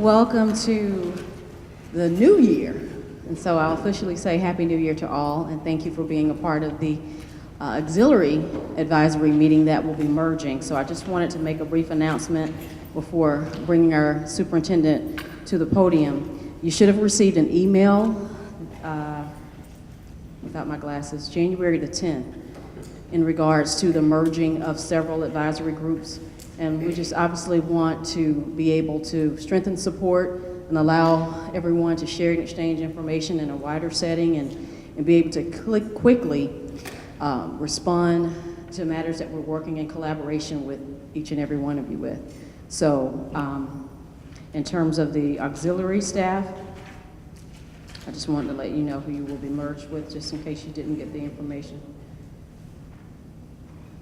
welcome to the new year. And so I'll officially say Happy New Year to all, and thank you for being a part of the auxiliary advisory meeting that will be merging. So I just wanted to make a brief announcement before bringing our superintendent to the podium. You should have received an email, without my glasses, January the 10th, in regards to the merging of several advisory groups. And we just obviously want to be able to strengthen support and allow everyone to share and exchange information in a wider setting and be able to quickly respond to matters that we're working in collaboration with each and every one of you with. So in terms of the auxiliary staff, I just wanted to let you know who you will be merged with, just in case you didn't get the information.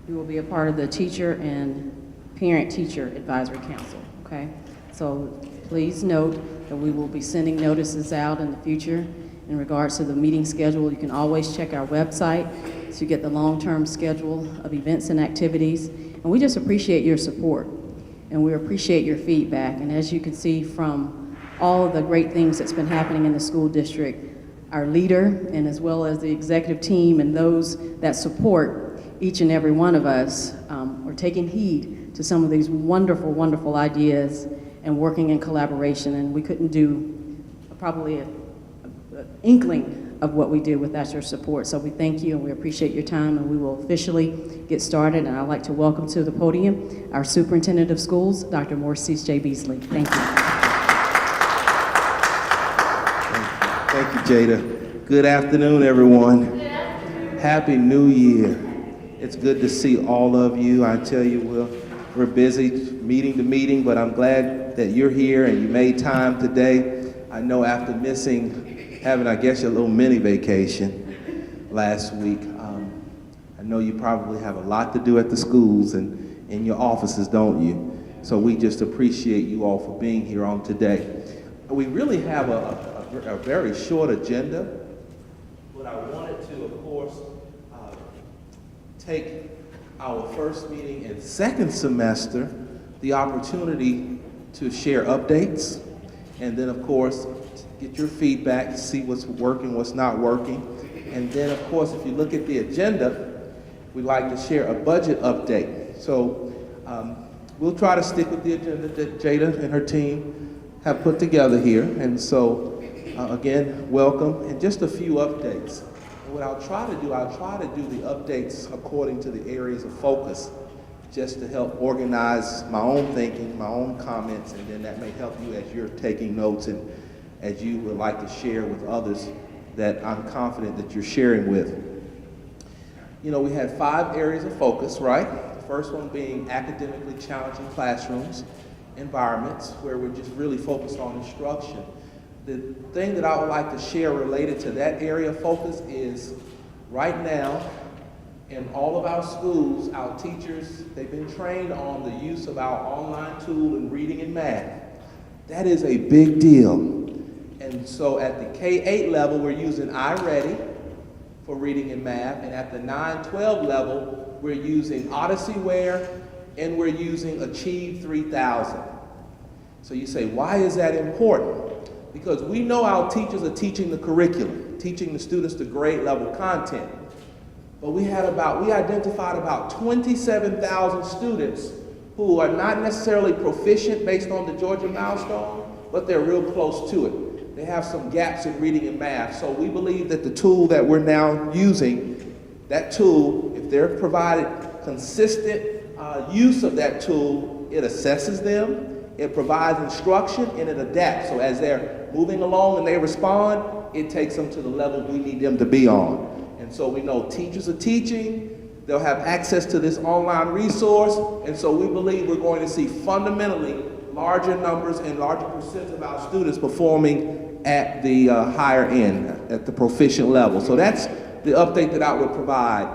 You will be a part of the teacher and parent-teacher advisory council, okay? So please note that we will be sending notices out in the future in regards to the meeting schedule. You can always check our website to get the long-term schedule of events and activities. And we just appreciate your support, and we appreciate your feedback. And as you can see from all of the great things that's been happening in the school district, our leader and as well as the executive team and those that support each and every one of us are taking heed to some of these wonderful, wonderful ideas and working in collaboration. And we couldn't do probably an inkling of what we do without your support. So we thank you and we appreciate your time, and we will officially get started. And I'd like to welcome to the podium our Superintendent of Schools, Dr. Morris J. Beasley. Thank you. Thank you, Jada. Good afternoon, everyone. Good afternoon. Happy New Year. It's good to see all of you. I tell you, we're busy meeting to meeting, but I'm glad that you're here and you made time today. I know after having, I guess, your little mini vacation last week, I know you probably have a lot to do at the schools and in your offices, don't you? So we just appreciate you all for being here on today. We really have a very short agenda, but I wanted to, of course, take our first meeting in second semester, the opportunity to share updates, and then of course, get your feedback, see what's working, what's not working. And then of course, if you look at the agenda, we'd like to share a budget update. So we'll try to stick with the agenda that Jada and her team have put together here. And so again, welcome, and just a few updates. What I'll try to do the updates according to the areas of focus, just to help organize my own thinking, my own comments, and then that may help you as you're taking notes and as you would like to share with others that I'm confident that you're sharing with. You know, we had 5 areas of focus, right? The first one being academically challenging classrooms, environments, where we're just really focused on instruction. The thing that I would like to share related to that area of focus is right now in all of our schools, our teachers, they've been trained on the use of our online tool in reading and math. That is a big deal. And so at the K-8 level, we're using iReady for reading and math, and at the 9-12 level, we're using Odyssey-ware and we're using Achieve 3000. So you say, why is that important? Because we know our teachers are teaching the curriculum, teaching the students the grade level content. But we identified about 27,000 students who are not necessarily proficient based on the Georgia milestone, but they're real close to it. They have some gaps in reading and math. So we believe that the tool that we're now using, that tool, if they're provided consistent use of that tool, it assesses them, it provides instruction, and it adapts. So as they're moving along and they respond, it takes them to the level we need them to be on. And so we know teachers are teaching, they'll have access to this online resource, and so we believe we're going to see fundamentally larger numbers and larger percents of our students performing at the higher end, at the proficient level. So that's the update that I would provide.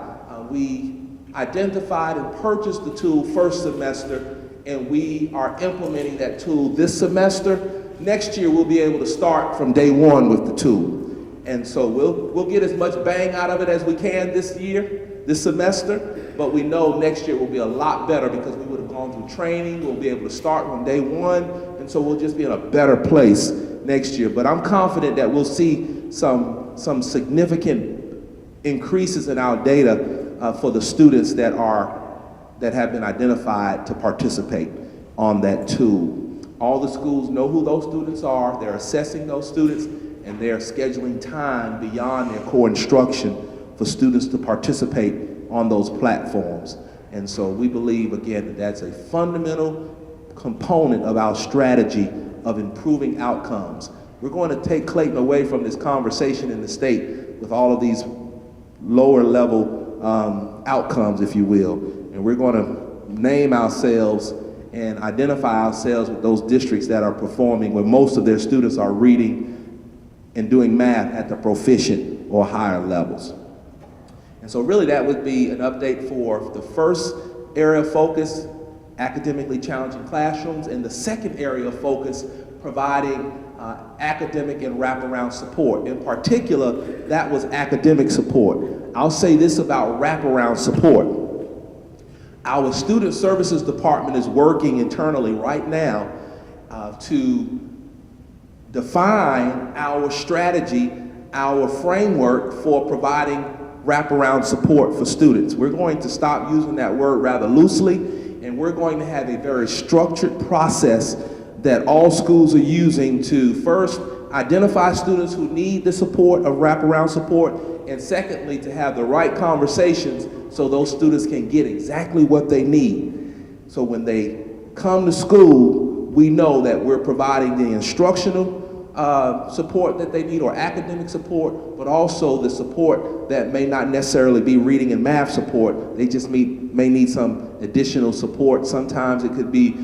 We identified and purchased the tool first semester, and we are implementing that tool this semester. Next year, we'll be able to start from day one with the tool. And so we'll get as much bang out of it as we can this year, this semester, but we know next year will be a lot better because we would have gone through training, we'll be able to start on day one, and so we'll just be in a better place next year. But I'm confident that we'll see some significant increases in our data for the students that have been identified to participate on that tool. All the schools know who those students are, they're assessing those students, and they're scheduling time beyond their core instruction for students to participate on those platforms. And so we believe, again, that that's a fundamental component of our strategy of improving outcomes. We're going to take Clayton away from this conversation in the state with all of these lower level outcomes, if you will, and we're going to name ourselves and identify ourselves with those districts that are performing, where most of their students are reading and doing math at the proficient or higher levels. And so really that would be an update for the first area of focus, academically challenging classrooms, and the second area of focus, providing academic and wraparound support. In particular, that was academic support. I'll say this about wraparound support. Our Student Services Department is working internally right now to define our strategy, our framework for providing wraparound support for students. We're going to stop using that word rather loosely, and we're going to have a very structured process that all schools are using to first identify students who need the support of wraparound support, and secondly, to have the right conversations so those students can get exactly what they need. So when they come to school, we know that we're providing the instructional support that they need, or academic support, but also the support that may not necessarily be reading and math support. They just may need some additional support. Sometimes it could be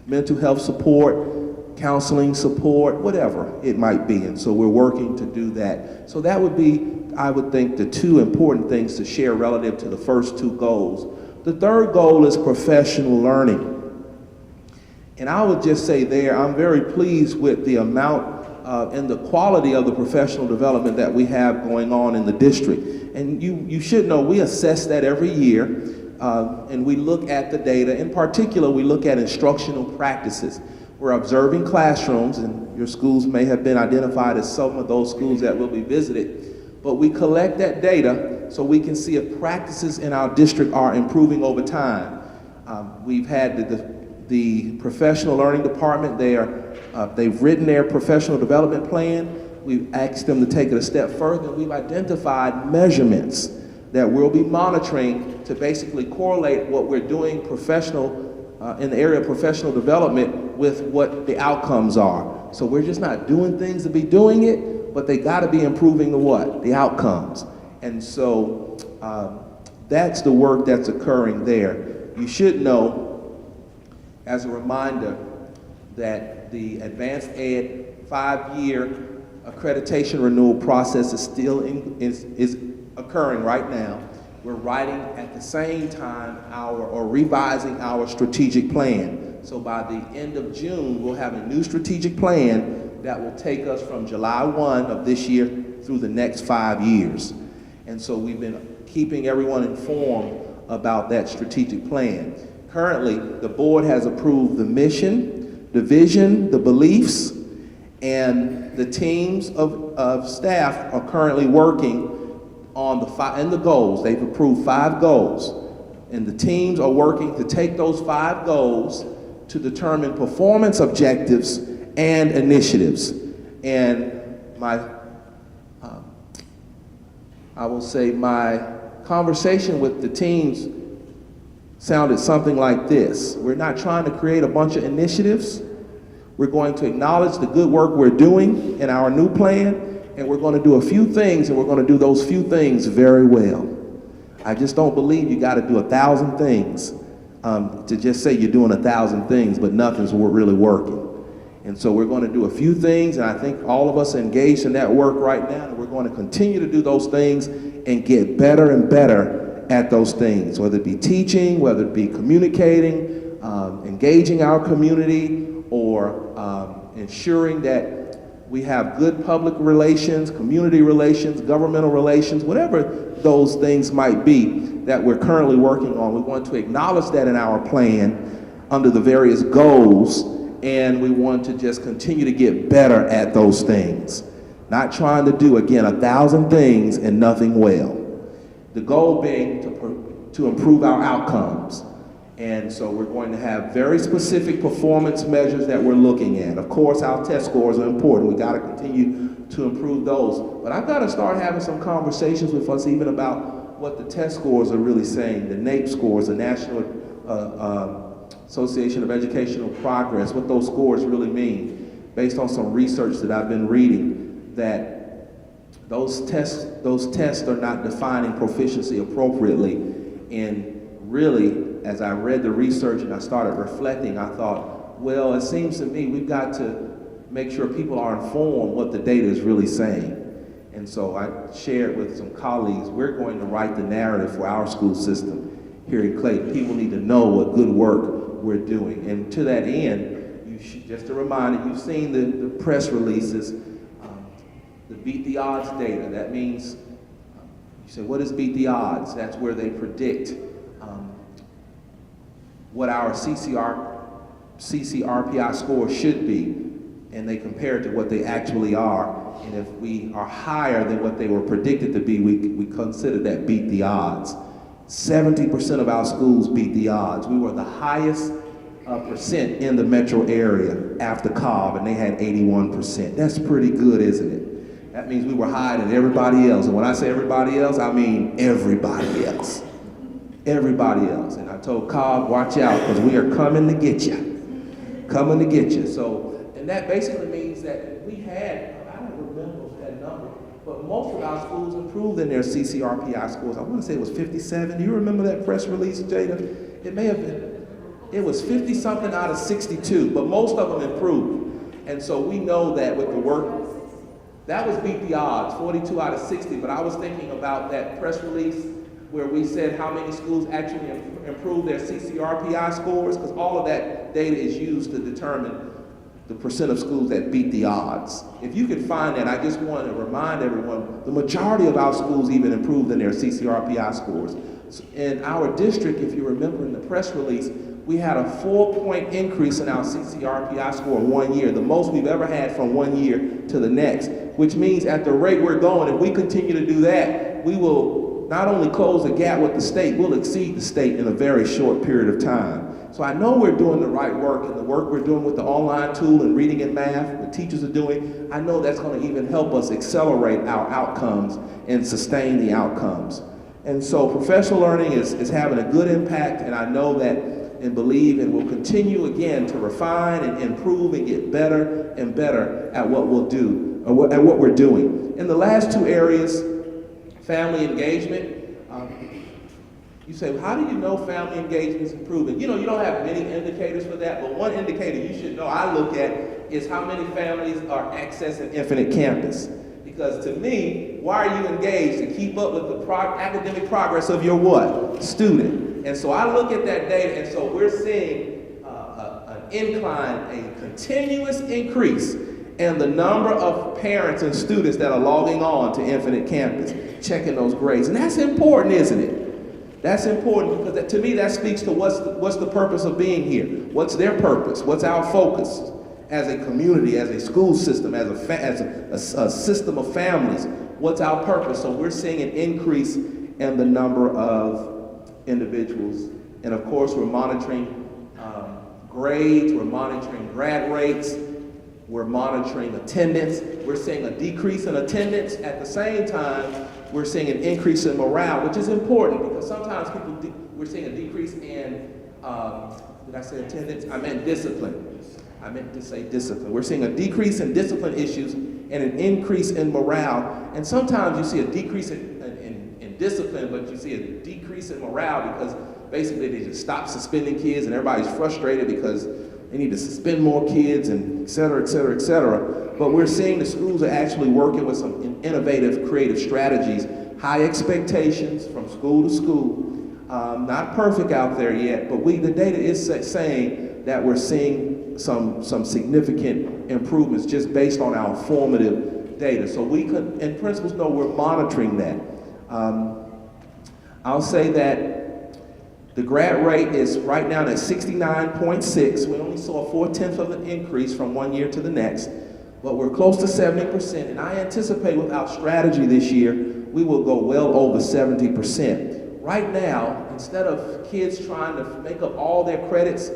mental health support, counseling support, whatever it might be. And so we're working to do that. So that would be, I would think, the two important things to share relative to the first two goals. The third goal is professional learning. And I would just say there, I'm very pleased with the amount and the quality of the professional development that we have going on in the district. And you should know, we assess that every year, and we look at the data. In particular, we look at instructional practices. We're observing classrooms, and your schools may have been identified as some of those schools that will be visited, but we collect that data so we can see if practices in our district are improving over time. We've had the professional learning department, they've written their professional development plan. We've asked them to take it a step further, and we've identified measurements that we'll be monitoring to basically correlate what we're doing in the area of professional development with what the outcomes are. So we're just not doing things to be doing it, but they gotta be improving the what? The outcomes. And so that's the work that's occurring there. You should know, as a reminder, that the Advanced Ed 5-year accreditation renewal process is still is occurring right now. We're writing at the same time revising our strategic plan. So by the end of June, we'll have a new strategic plan that will take us from July 1 of this year through the next 5 years. And so we've been keeping everyone informed about that strategic plan. Currently, the board has approved the mission, the vision, the beliefs, and the teams of staff are currently working on the goals. They've approved 5 goals, and the teams are working to take those 5 goals to determine performance objectives and initiatives. And I will say my conversation with the teams sounded something like this. We're not trying to create a bunch of initiatives. We're going to acknowledge the good work we're doing in our new plan, and we're going to do a few things, and we're going to do those few things very well. I just don't believe you got to do 1,000 things to just say you're doing 1,000 things, but nothing's really working. And so we're going to do a few things, and I think all of us are engaged in that work right now, and we're going to continue to do those things and get better and better at those things, whether it be teaching, whether it be communicating, engaging our community, or ensuring that we have good public relations, community relations, governmental relations, whatever those things might be that we're currently working on. We want to acknowledge that in our plan, under the various goals, and we want to just continue to get better at those things. Not trying to do, again, 1,000 things and nothing well. The goal being to improve our outcomes. And so we're going to have very specific performance measures that we're looking at. Of course, our test scores are important. We got to continue to improve those. But I've got to start having some conversations with us even about what the test scores are really saying, the NAEP scores, the National Association of Educational Progress, what those scores really mean, based on some research that I've been reading, that those tests are not defining proficiency appropriately. And really, as I read the research and I started reflecting, I thought, well, it seems to me we've got to make sure people are informed what the data is really saying. And so I shared with some colleagues, we're going to write the narrative for our school system here in Clayton. People need to know what good work we're doing. And to that end, just a reminder, you've seen the press releases, the Beat the Odds data. That means, you say, what is Beat the Odds? That's where they predict what our CCRPI score should be, and they compare it to what they actually are. And if we are higher than what they were predicted to be, we consider that beat the odds. 70% of our schools beat the odds. We were the highest percent in the metro area after Cobb, and they had 81%. That's pretty good, isn't it? That means we were higher than everybody else. And when I say everybody else, I mean everybody else. Everybody else. And I told Cobb, watch out, because we are coming to get you. Coming to get you. So, and that basically means that we had, I don't remember that number, but most of our schools improved in their CCRPI scores. I want to say it was 57. Do you remember that press release, Jada? It may have been. It was 50 something out of 62, but most of them improved. And so we know that with the work, that was beat the odds, 42 out of 60, but I was thinking about that press release where we said how many schools actually improved their CCRPI scores, because all of that data is used to determine the percent of schools that beat the odds. If you could find that, I just want to remind everyone, the majority of our schools even improved in their CCRPI scores. In our district, if you remember in the press release, we had a 4-point increase in our CCRPI score in 1 year, the most we've ever had from 1 year to the next, which means at the rate we're going, if we continue to do that, we will not only close the gap with the state, we'll exceed the state in a very short period of time. So I know we're doing the right work, and the work we're doing with the online tool and reading and math, the teachers are doing, I know that's going to even help us accelerate our outcomes and sustain the outcomes. And so professional learning is having a good impact, and I know that and believe and will continue again to refine and improve and get better and better at what we'll do, or at what we're doing. In the last two areas, family engagement, you say, well, how do you know family engagement is improving? You know, you don't have many indicators for that, but one indicator you should know I look at is how many families are accessing Infinite Campus. Because to me, why are you engaged? To keep up with the academic progress of your what? Student. And so I look at that data, and so we're seeing an incline, a continuous increase in the number of parents and students that are logging on to Infinite Campus, checking those grades. And that's important, isn't it? That's important because to me that speaks to what's the purpose of being here. What's their purpose? What's our focus as a community, as a school system, as a system of families? What's our purpose? So we're seeing an increase in the number of individuals. And of course, we're monitoring grades, we're monitoring grad rates, we're monitoring attendance. We're seeing a decrease in attendance. At the same time, we're seeing an increase in morale, which is important because sometimes we're seeing a decrease in, did I say attendance? I meant discipline. I meant to say discipline. We're seeing a decrease in discipline issues and an increase in morale. And sometimes you see a decrease in discipline, but you see a decrease in morale because basically they just stop suspending kids and everybody's frustrated because they need to suspend more kids and et cetera, et cetera, et cetera. But we're seeing the schools are actually working with some innovative, creative strategies, high expectations from school to school. Not perfect out there yet, but the data is saying that we're seeing some significant improvements just based on our formative data. So we could, and principals know we're monitoring that. I'll say that The grad rate is right now at 69.6. We only saw a 0.4 of an increase from one year to the next, but we're close to 70%, and I anticipate with our strategy this year, we will go well over 70%. Right now, instead of kids trying to make up all their credits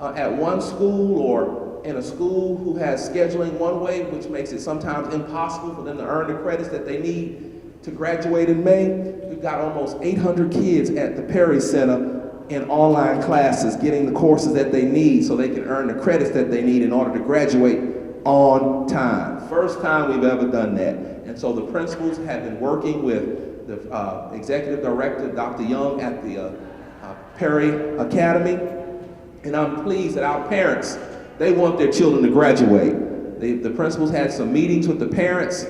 at one school or in a school who has scheduling one way, which makes it sometimes impossible for them to earn the credits that they need to graduate in May, we've got almost 800 kids at the Perry Center in online classes getting the courses that they need so they can earn the credits that they need in order to graduate on time. First time we've ever done that. And so the principals have been working with the executive director, Dr. Young, at the Perry Academy. And I'm pleased that our parents, they want their children to graduate. The principals had some meetings with the parents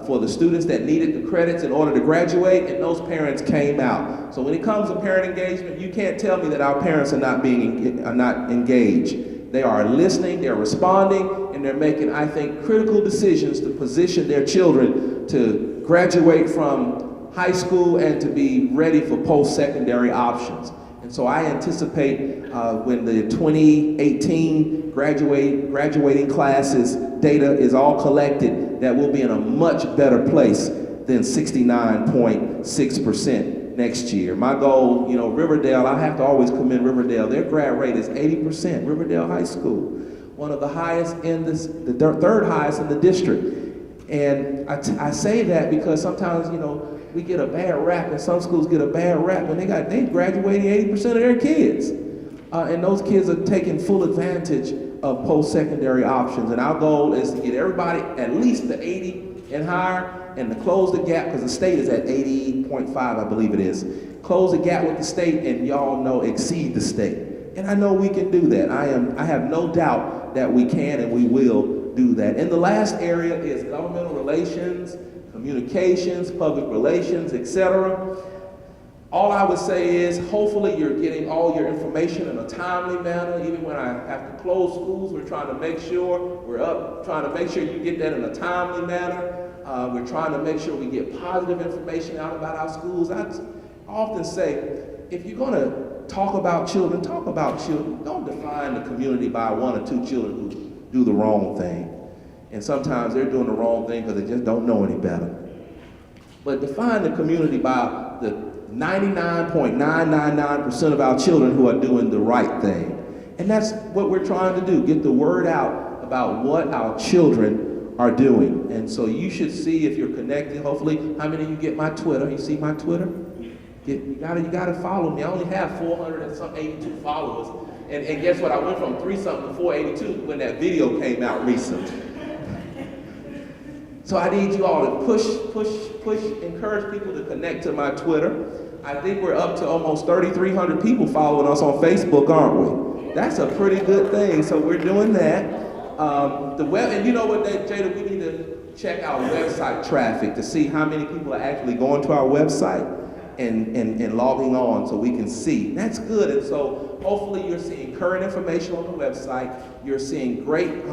for the students that needed the credits in order to graduate, and those parents came out. So when it comes to parent engagement, you can't tell me that our parents are not engaged. They are listening, they're responding, and they're making, I think, critical decisions to position their children to graduate from high school and to be ready for post-secondary options. And so I anticipate when the 2018 graduating classes data is all collected, that we'll be in a much better place than 69.6% next year. My goal, you know, Riverdale, I have to always commend Riverdale. Their grad rate is 80%, Riverdale High School. One of the highest in this, the third highest in the district. And I say that because sometimes, you know, we get a bad rap, and some schools get a bad rap, and they graduating 80% of their kids. And those kids are taking full advantage of post-secondary options. And our goal is to get everybody at least to 80 and higher, and to close the gap, because the state is at 80.5, I believe it is. Close the gap with the state, and y'all know, exceed the state. And I know we can do that. I have no doubt that we can and we will do that. And the last area is governmental relations, communications, public relations, etc. All I would say is, hopefully you're getting all your information in a timely manner. Even when I have to close schools, we're trying to make sure trying to make sure you get that in a timely manner. We're trying to make sure we get positive information out about our schools. I often say, if you're going to talk about children, talk about children. Don't define the community by one or two children who do the wrong thing. And sometimes they're doing the wrong thing because they just don't know any better. But define the community by the 99.999% of our children who are doing the right thing. And that's what we're trying to do, get the word out about what our children are doing. And so you should see, if you're connected, hopefully, how many of you get my Twitter? You see my Twitter? You gotta follow me. I only have 482 followers. And guess what? I went from 3-something to 482 when that video came out recently. So I need you all to push, encourage people to connect to my Twitter. I think we're up to almost 3,300 people following us on Facebook, aren't we? That's a pretty good thing, so we're doing that. And you know what, Jada, we need to check our website traffic to see how many people are actually going to our website and logging on so we can see. That's good, and so hopefully you're seeing current information on the website. You're seeing great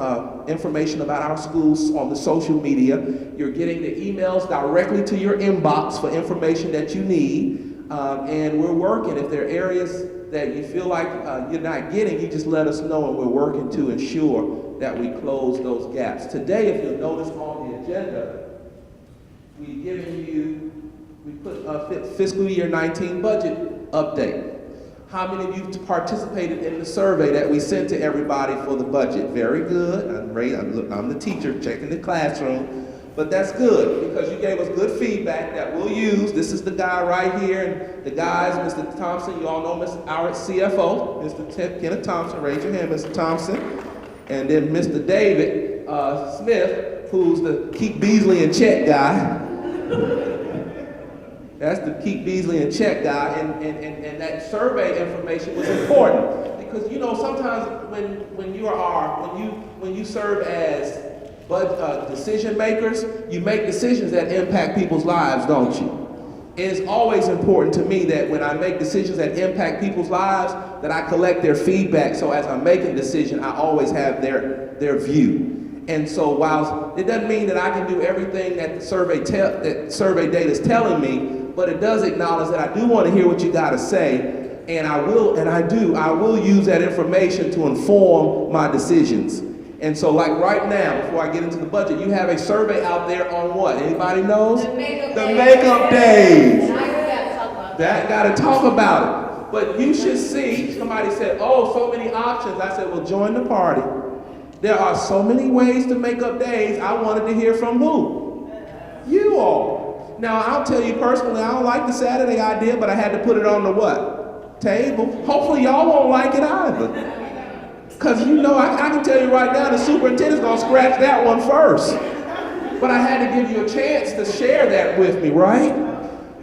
information about our schools on the social media. You're getting the emails directly to your inbox for information that you need. And we're working. If there are areas that you feel like you're not getting, you just let us know, and we're working to ensure that we close those gaps. Today, if you'll notice on the agenda, we put fiscal year 19 budget update. How many of you participated in the survey that we sent to everybody for the budget? Very good. I'm the teacher checking the classroom. But that's good, because you gave us good feedback that we'll use. This is the guy right here, and the guys, Mr. Thompson, you all know our CFO, Mr. Kenneth Thompson. Raise your hand, Mr. Thompson. And then Mr. David Smith, who's the Keep Beasley in Check guy. That's the Keep Beasley in Check guy, and that survey information was important, because you know sometimes when you serve as decision makers, you make decisions that impact people's lives, don't you? And it's always important to me that when I make decisions that impact people's lives, that I collect their feedback, so as I'm making a decision, I always have their view. And so while it doesn't mean that I can do everything that the survey data is telling me, but it does acknowledge that I do want to hear what you got to say, And I will use that information to inform my decisions. And so like right now, before I get into the budget, you have a survey out there on what? Anybody knows? The makeup days. Now you gotta talk about That gotta talk about it. But you should see, somebody said, oh, so many options. I said, well, join the party. There are so many ways to make up days. I wanted to hear from who? You all. Now, I'll tell you personally, I don't like the Saturday idea, but I had to put it on the what? Table. Hopefully y'all won't like it either. Because you know, I can tell you right now, the superintendent's gonna scratch that one first. But I had to give you a chance to share that with me, right?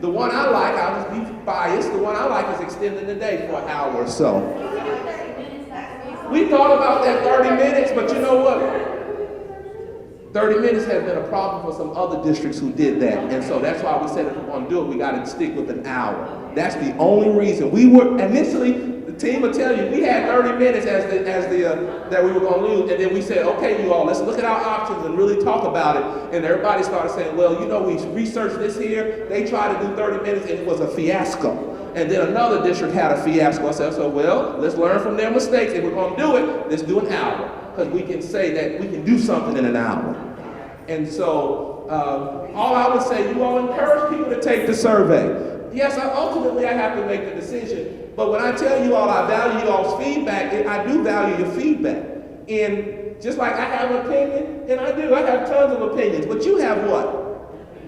The one I like, I'll just be biased, the one I like is extending the day for an hour or so. We thought about that 30 minutes, but you know what? 30 minutes has been a problem for some other districts who did that. And so that's why we said if we're gonna do it, we gotta stick with an hour. That's the only reason. We were, initially, the team will tell you, we had 30 minutes that we were gonna lose, and then we said, okay, you all, let's look at our options and really talk about it. And everybody started saying, well, you know, we researched this here, they tried to do 30 minutes and it was a fiasco. And then another district had a fiasco. I said, so well, let's learn from their mistakes. If we're gonna do it, let's do an hour. Because we can say that we can do something in an hour. And so, all I would say, you all encourage people to take the survey. Yes, ultimately I have to make the decision. But when I tell you all I value you all's feedback, I do value your feedback. And just like I have an opinion, and I have tons of opinions, but you have what?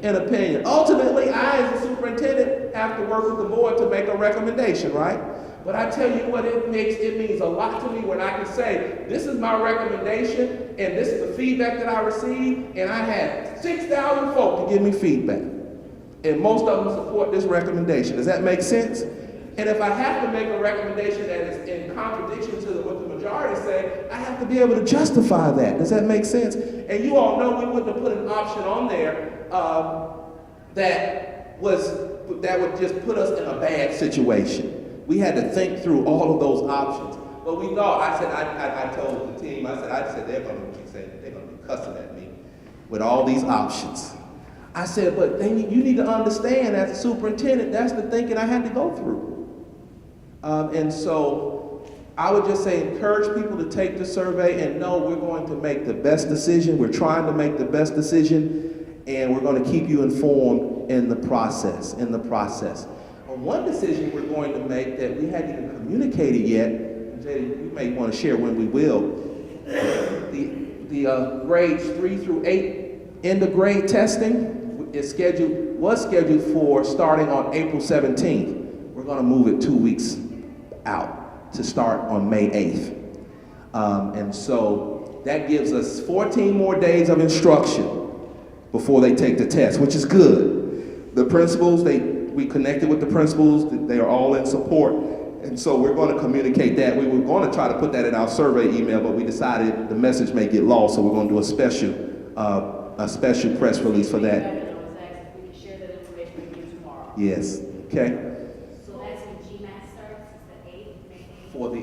An opinion. Ultimately, I as a superintendent have to work with the board to make a recommendation, right? But I tell you what, it means a lot to me when I can say, this is my recommendation, and this is the feedback that I received, and I had 6,000 folk to give me feedback. And most of them support this recommendation. Does that make sense? And if I have to make a recommendation that is in contradiction to what the majority say, I have to be able to justify that. Does that make sense? And you all know we wouldn't have put an option on there that would just put us in a bad situation. We had to think through all of those options. But we thought, I told the team, I said they're gonna be cussing at me with all these options. I said, but you need to understand as a superintendent, that's the thinking I had to go through. And so I would just say encourage people to take the survey and know we're going to make the best decision. We're trying to make the best decision, and we're going to keep you informed in the process. One decision we're going to make that we hadn't even communicated yet, and Jay, you may want to share when we will, the grades 3 through 8 end of grade testing was scheduled for starting on April 17th. We're going to move it 2 weeks out to start on May 8th. And so that gives us 14 more days of instruction before they take the test, which is good. The principals, we connected with the principals, they are all in support, and so we're going to communicate that. We were going to try to put that in our survey email, but we decided the message may get lost, so we're going to do a special press release for that. We can share that information with you tomorrow. Yes, okay. So that's when GMAT starts, it's the 8th, May 8th? For the,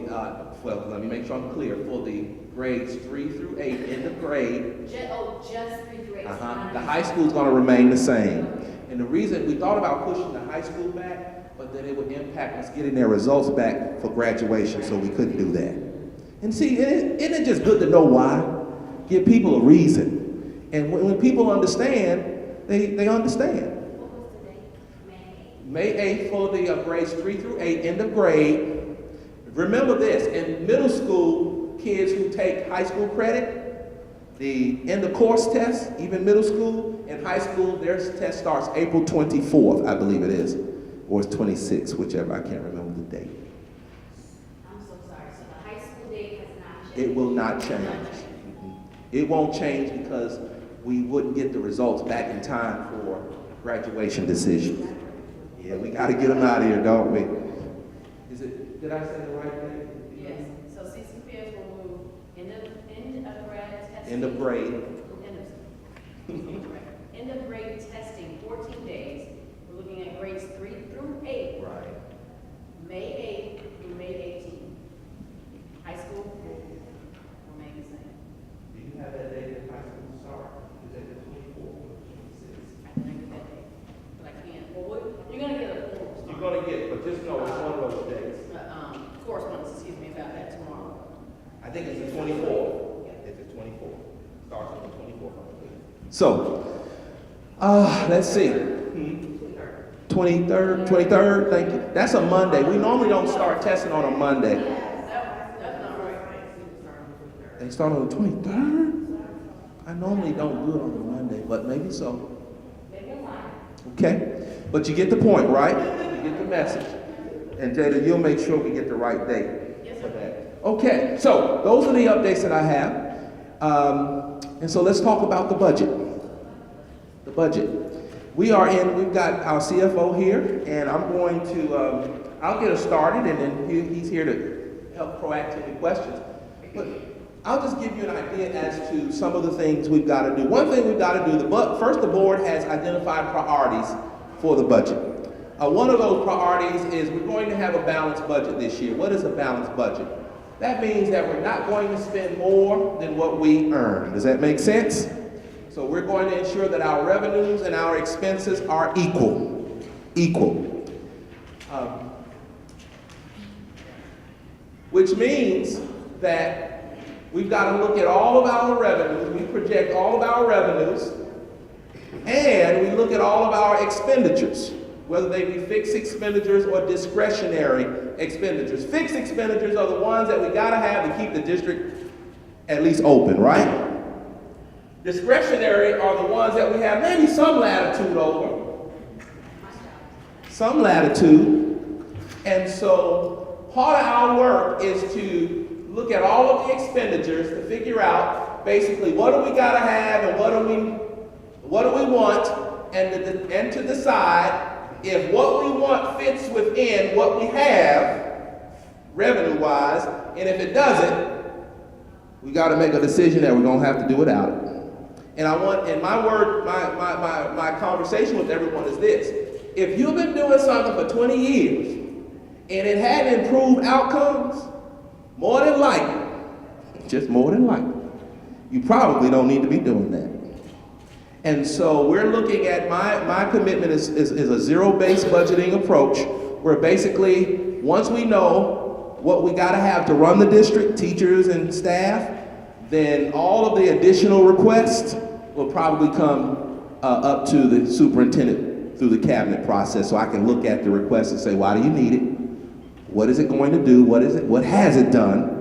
well, let me make sure I'm clear, for the grades 3 through 8, end of grade. Just 3 through 8. The high school is going to remain the same. And the reason we thought about pushing the high school back, but then it would impact us getting their results back for graduation, so we couldn't do that. And see, isn't it just good to know why? Give people a reason. And when people understand, they understand. What was the date? May 8th for the grades 3 through 8, end of grade. Remember this, in middle school, kids who take high school credit, the end of course test, even middle school, in high school, their test starts April 24th, I believe it is, or it's 26th, whichever, I can't remember the date. I'm so sorry, so the high school date has not changed? It will not change. It won't change because we wouldn't get the results back in time for graduation decision. Yeah, we gotta get them out of here, don't we? Did I say the right thing? Yes, so CCPS will move end of grad testing. End of grade. End of grade testing, 14 days. We're looking at grades 3 through 8. Right. May 8th through May 18th. High school will remain the same. Do you have that date that high school start? Is that the 24th or 26th? I can get that date, but I can't. Well, you're going to get a form. You're gonna get it, but just know it's one of those days. So, let's see. 23rd, thank you. That's a Monday. We normally don't start testing on a Monday. That's not right. They start on the 23rd? I normally don't do it on a Monday, but maybe so. Okay, but you get the point, right? You get the message. And Jada, you'll make sure we get the right date for that. Okay, so those are the updates that I have. And so let's talk about the budget. The budget. We've got our CFO here, and I'm going to, I'll get us started, and then he's here to help proactively questions. But I'll just give you an idea as to some of the things we've got to do. One thing we've got to do, first the board has identified priorities for the budget. One of those priorities is we're going to have a balanced budget this year. What is a balanced budget? That means that we're not going to spend more than what we earn. Does that make sense? So we're going to ensure that our revenues and our expenses are equal. Which means that we've got to look at all of our revenues, we project all of our revenues, and we look at all of our expenditures, whether they be fixed expenditures or discretionary expenditures. Fixed expenditures are the ones that we got to have to keep the district at least open, right? Discretionary are the ones that we have maybe some latitude over. Some latitude. And so part of our work is to look at all of the expenditures to figure out basically what do we got to have and what do we want, and to decide if what we want fits within what we have revenue-wise, and if it doesn't, we got to make a decision that we're going to have to do without it. And my conversation with everyone is this: if you've been doing something for 20 years and it hadn't improved outcomes, more than likely, just more than likely, you probably don't need to be doing that. And so we're looking at, my commitment is a zero-based budgeting approach, where basically, once we know what we gotta have to run the district, teachers and staff, then all of the additional requests will probably come up to the superintendent through the cabinet process, so I can look at the request and say, why do you need it? What is it going to do? What has it done?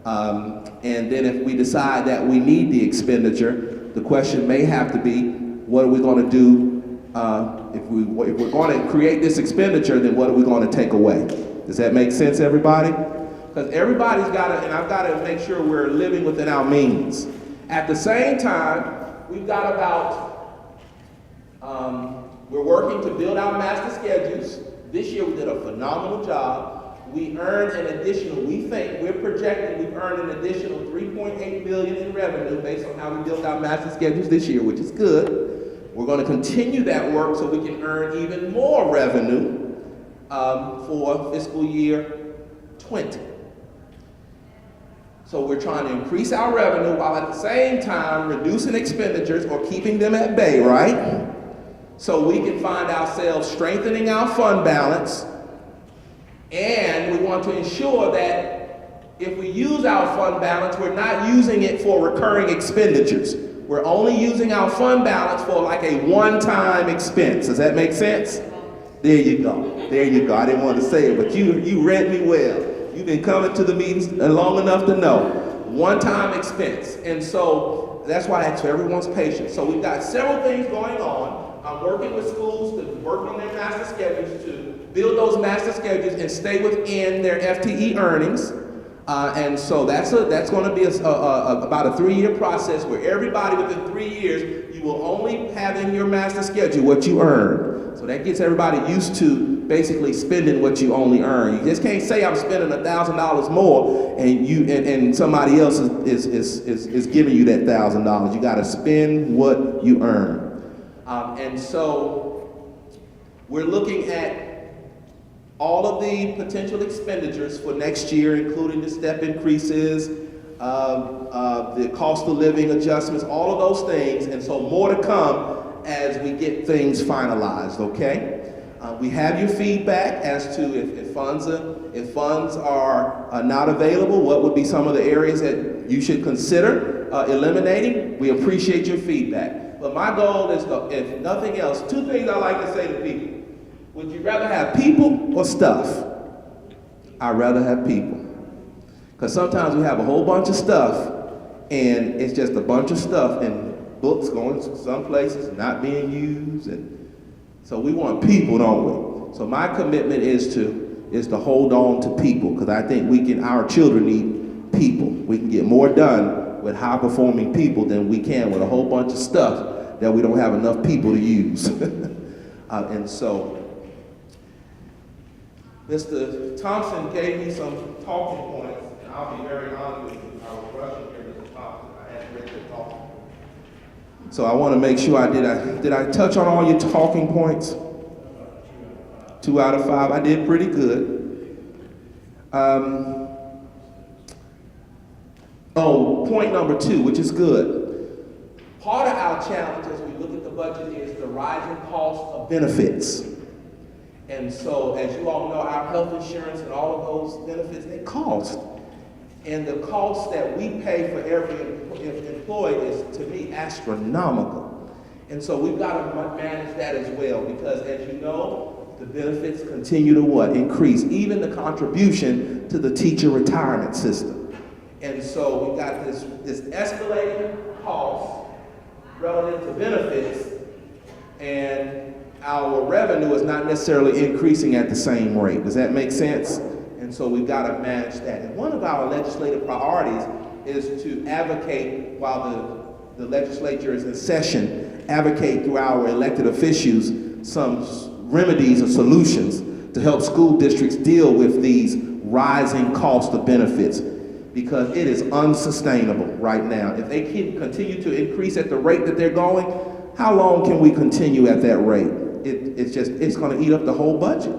And then if we decide that we need the expenditure, the question may have to be, what are we going to do if we're going to create this expenditure, then what are we going to take away? Does that make sense, everybody? Because everybody's got to, and I've got to make sure we're living within our means. At the same time, we've got we're working to build our master schedules. This year we did a phenomenal job. We earned we're projecting we've earned an additional $3.8 million in revenue based on how we built our master schedules this year, which is good. We're going to continue that work so we can earn even more revenue for fiscal year 20. So we're trying to increase our revenue while at the same time reducing expenditures or keeping them at bay, right? So we can find ourselves strengthening our fund balance. And we want to ensure that if we use our fund balance, we're not using it for recurring expenditures. We're only using our fund balance for like a one-time expense. Does that make sense? There you go. There you go. I didn't want to say it, but you read me well. You've been coming to the meetings long enough to know. One-time expense. And so that's why I ask for everyone's patience. So we've got several things going on. I'm working with schools to work on their master schedules, to build those master schedules and stay within their FTE earnings. And so that's going to be about a 3-year process where everybody within 3 years, you will only have in your master schedule what you earn. So that gets everybody used to basically spending what you only earn. You just can't say I'm spending $1,000 more and somebody else is giving you that $1,000. You got to spend what you earn. And so we're looking at all of the potential expenditures for next year, including the step increases, the cost of living adjustments, all of those things, and so more to come as we get things finalized, okay? We have your feedback as to if funds are not available, what would be some of the areas that you should consider eliminating. We appreciate your feedback. But my goal is to, if nothing else, two things I like to say to people. Would you rather have people or stuff? I'd rather have people. Because sometimes we have a whole bunch of stuff, and it's just a bunch of stuff, and books going to some places not being used, and so we want people, don't we? So my commitment is to hold on to people, because I think our children need people. We can get more done with high-performing people than we can with a whole bunch of stuff that we don't have enough people to use. And so, Mr. Thompson gave me some talking points, and I'll be very honest with you. I was rushing here, Mr. Thompson. I hadn't read the talking points. So I want to make sure did I touch on all your talking points? 2 out of 5. I did pretty good. Point number 2, which is good. Part of our challenge as we look at the budget is the rising cost of benefits. And so, as you all know, our health insurance and all of those benefits, they cost. And the cost that we pay for every employee is, to me, astronomical. And so we've got to manage that as well, because as you know, the benefits continue to what? Increase. Even the contribution to the teacher retirement system. And so we've got this escalating cost relative to benefits, and our revenue is not necessarily increasing at the same rate. Does that make sense? And so we've got to manage that. And one of our legislative priorities is to advocate, while the legislature is in session, advocate through our elected officials some remedies or solutions to help school districts deal with these rising costs of benefits, because it is unsustainable right now. If they can continue to increase at the rate that they're going, how long can we continue at that rate? It's going to eat up the whole budget.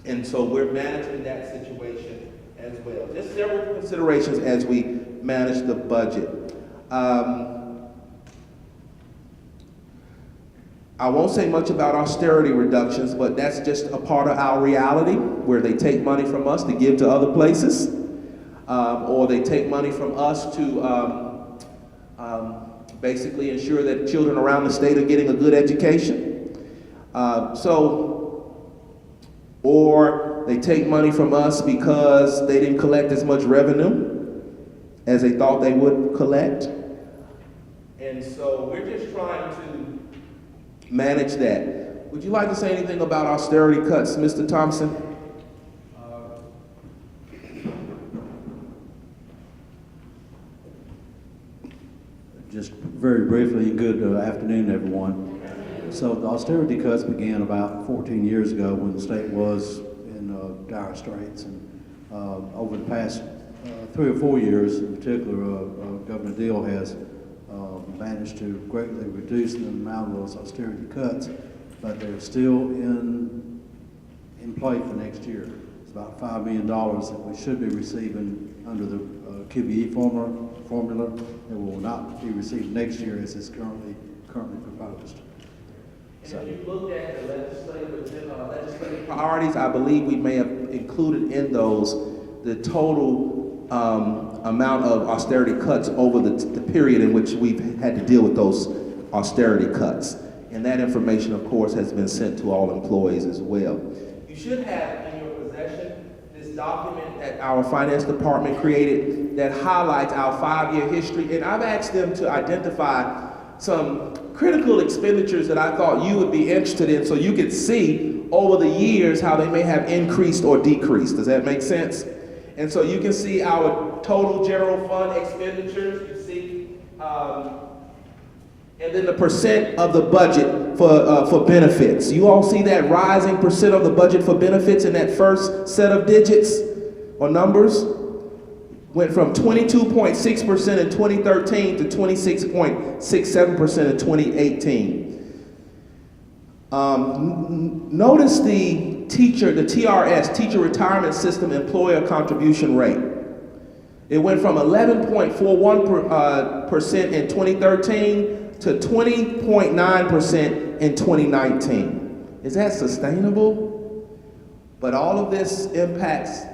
And so we're managing that situation as well. Just several considerations as we manage the budget. I won't say much about austerity reductions, but that's just a part of our reality, where they take money from us to give to other places, or they take money from us to basically ensure that children around the state are getting a good education. Or they take money from us because they didn't collect as much revenue as they thought they would collect. And so we're just trying to manage that. Would you like to say anything about austerity cuts, Mr. Thompson? Just very briefly, good afternoon, everyone. So the austerity cuts began about 14 years ago when the state was in dire straits, and over the past 3 or 4 years in particular, Governor Deal has managed to greatly reduce the amount of those austerity cuts, but they're still in play for next year. It's about $5 million that we should be receiving under the QBE formula that will not be received next year as is currently proposed. And if you look at the legislative priorities, I believe we may have included in those the total amount of austerity cuts over the period in which we've had to deal with those austerity cuts. And that information, of course, has been sent to all employees as well. You should have in your possession this document that our finance department created that highlights our 5-year history. And I've asked them to identify some critical expenditures that I thought you would be interested in, so you could see over the years how they may have increased or decreased. Does that make sense? And so you can see our total general fund expenditures. You see, and then the percent of the budget for benefits. You all see that rising percent of the budget for benefits in that first set of digits or numbers? Went from 22.6% in 2013 to 26.67% in 2018. Notice the TRS, Teacher Retirement System Employer Contribution Rate. It went from 11.41% in 2013 to 20.9% in 2019. Is that sustainable? But all of this impacts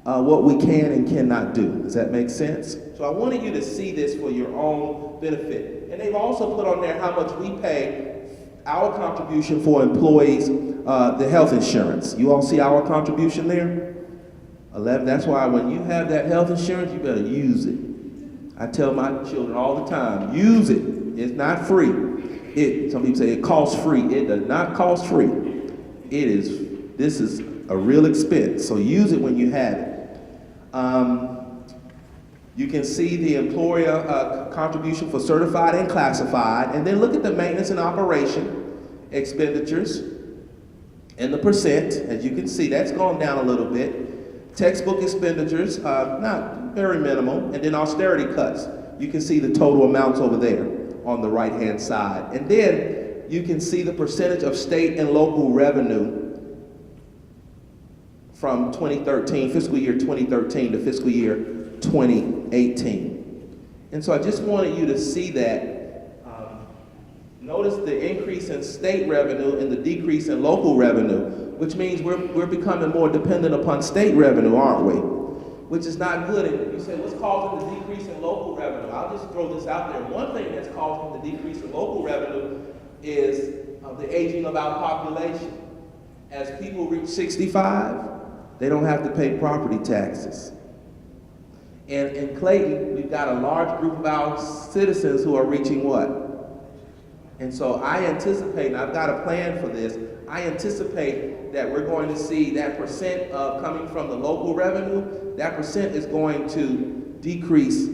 what we can and cannot do. Does that make sense? So I wanted you to see this for your own benefit. And they've also put on there how much we pay, our contribution for employees, the health insurance. You all see our contribution there? 11. That's why when you have that health insurance, you better use it. I tell my children all the time, use it. It's not free. Some people say it costs free. It does not cost free. This is a real expense. So use it when you have it. You can see the employer contribution for certified and classified, and then look at the maintenance and operation expenditures and the percent. As you can see, that's gone down a little bit. Textbook expenditures, not very minimal, and then austerity cuts. You can see the total amounts over there on the right-hand side. And then you can see the percentage of state and local revenue from 2013, fiscal year 2013 to fiscal year 2018. And so I just wanted you to see that. Notice the increase in state revenue and the decrease in local revenue, which means we're becoming more dependent upon state revenue, aren't we? Which is not good. And you say, what's causing the decrease in local revenue? I'll just throw this out there. One thing that's causing the decrease in local revenue is the aging of our population. As people reach 65, they don't have to pay property taxes. And in Clayton, we've got a large group of our citizens who are reaching what? And so I anticipate, and I've got a plan for this, I anticipate that we're going to see that percent coming from the local revenue, that percent is going to decrease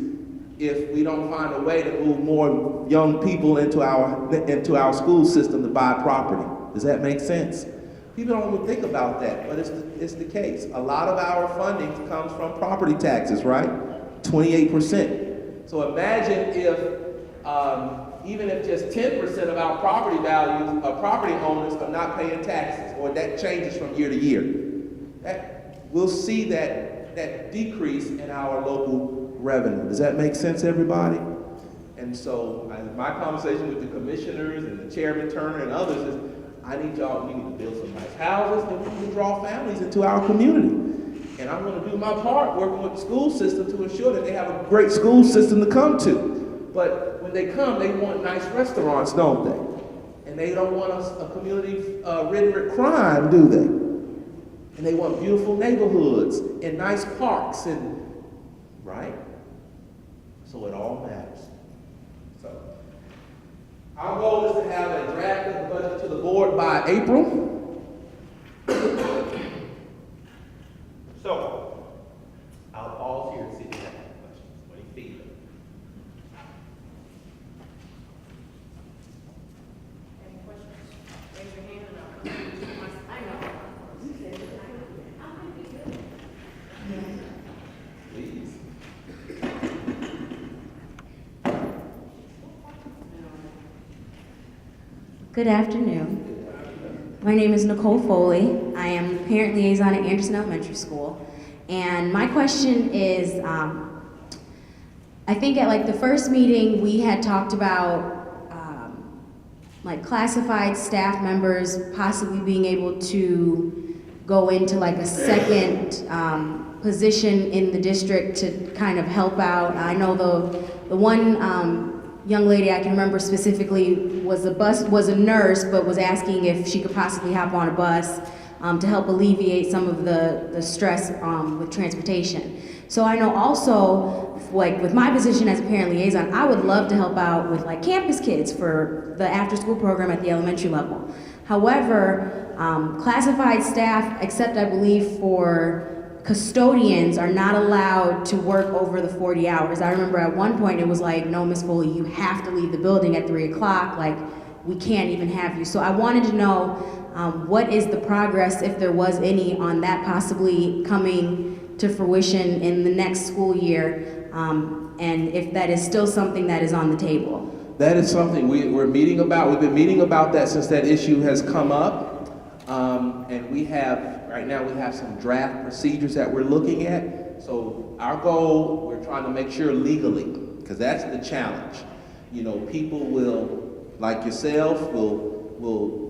if we don't find a way to move more young people into our school system to buy property. Does that make sense? People don't even think about that, but it's the case. A lot of our funding comes from property taxes, right? 28%. So imagine if, even if just 10% of our property values, property owners are not paying taxes, or that changes from year to year. We'll see that decrease in our local revenue. Does that make sense, everybody? And so my conversation with the commissioners and the chairman Turner and others is, we need to build some nice houses, and we need to draw families into our community. And I'm going to do my part working with the school system to ensure that they have a great school system to come to. But when they come, they want nice restaurants, don't they? And they don't want a community ridden with crime, do they? And they want beautiful neighborhoods and nice parks, right? So it all matters. So our goal is to have a draft of the budget to the board by April. So I'll pause here and see if you have any questions. What do you feel? Any questions? Raise your hand and I'll come to you. I know. You said it. I'm going to be good. Please. Good afternoon. My name is Nicole Foley. I am parent liaison at Anderson Elementary School. And my question is, I think at the first meeting we had talked about classified staff members possibly being able to go into a second position in the district to kind of help out. I know the one young lady I can remember specifically was a nurse, but was asking if she could possibly hop on a bus to help alleviate some of the stress with transportation. So I know also, with my position as a parent liaison, I would love to help out with campus kids for the after-school program at the elementary level. However, classified staff, except I believe for custodians, are not allowed to work over the 40 hours. I remember at one point it was no, Miss Foley, you have to leave the building at 3 o'clock, we can't even have you. So I wanted to know what is the progress, if there was any, on that possibly coming to fruition in the next school year, and if that is still something that is on the table. That is something we're meeting about. We've been meeting about that since that issue has come up. And right now we have some draft procedures that we're looking at. So our goal, we're trying to make sure legally, because that's the challenge. People will, like yourself, will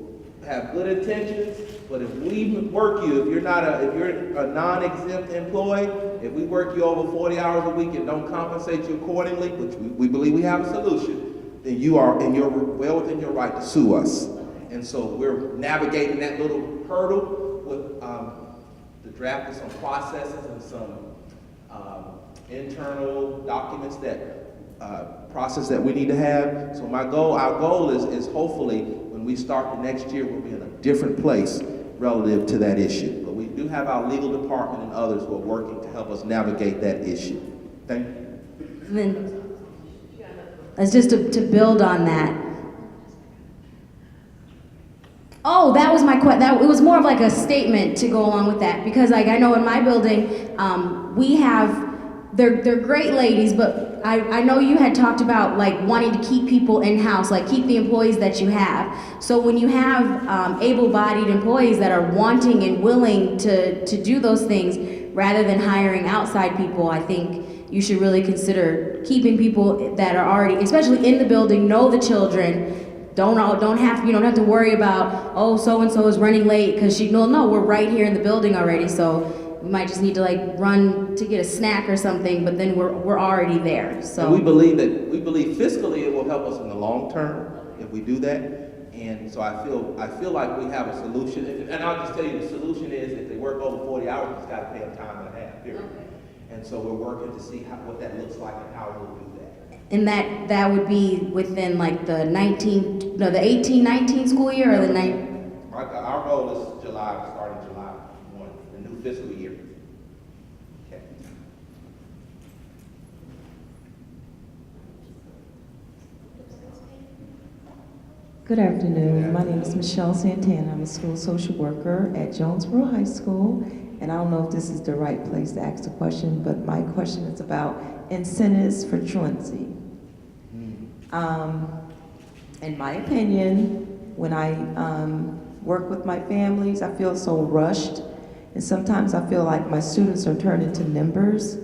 have good intentions, but if we work you, if you're a non-exempt employee, if we work you over 40 hours a week and don't compensate you accordingly, which we believe we have a solution, then you are well within your right to sue us. And so we're navigating that little hurdle with the draft of some processes and some internal documents process that we need to have. So our goal is hopefully when we start the next year, we'll be in a different place relative to that issue. But we do have our legal department and others who are working to help us navigate that issue. Thank you. And then, as just to build on that. Oh, that was my question. It was more of like a statement to go along with that, because like I know in my building, we have, they're great ladies, but I know you had talked about like wanting to keep people in-house, like keep the employees that you have. So when you have able-bodied employees that are wanting and willing to do those things, rather than hiring outside people, I think you should really consider keeping people that are already, especially in the building, know the children. You don't have to worry about, oh, so-and-so is running late because no, we're right here in the building already, so we might just need to like run to get a snack or something, but then we're already there. So and we believe fiscally it will help us in the long term if we do that. And so I feel like we have a solution. And I'll just tell you, the solution is if they work over 40 hours, it's got to pay them time and a half, period. Okay. And so we're working to see what that looks like and how we'll do that. And that would be within like the 18-19 school year, or the 9? Our goal is starting July 1, the new fiscal year. Okay. Good afternoon. My name is Michelle Santana. I'm a school social worker at Jonesboro High School. And I don't know if this is the right place to ask the question, but my question is about incentives for truancy. In my opinion, when I work with my families, I feel so rushed. And sometimes I feel like my students are turned into members.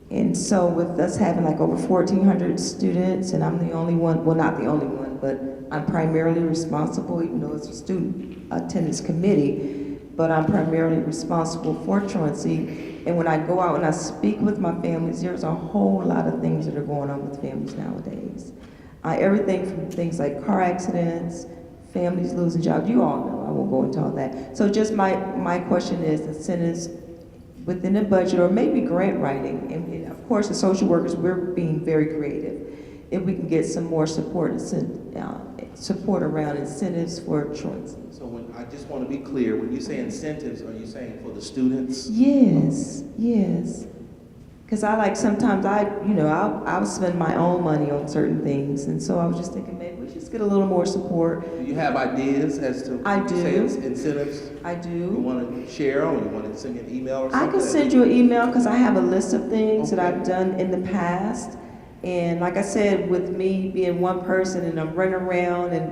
And so with us having like over 1,400 students, and I'm the only one, well, not the only one, but I'm primarily responsible, even though it's a student attendance committee, but I'm primarily responsible for truancy. And when I go out and I speak with my families, there's a whole lot of things that are going on with families nowadays. Everything from things like car accidents, families losing jobs, you all know, I won't go into all that. So just my question is incentives within the budget, or maybe grant writing. And of course, the social workers, we're being very creative. If we can get some more support around incentives for truancy. So I just want to be clear, when you say incentives, are you saying for the students? Yes, yes. Because sometimes I'll spend my own money on certain things. And so I was just thinking maybe we just get a little more support. Do you have ideas as to say incentives? I do. You want to share or you want to send me an email or something? I can send you an email because I have a list of things that I've done in the past. And like I said, with me being one person and I'm running around and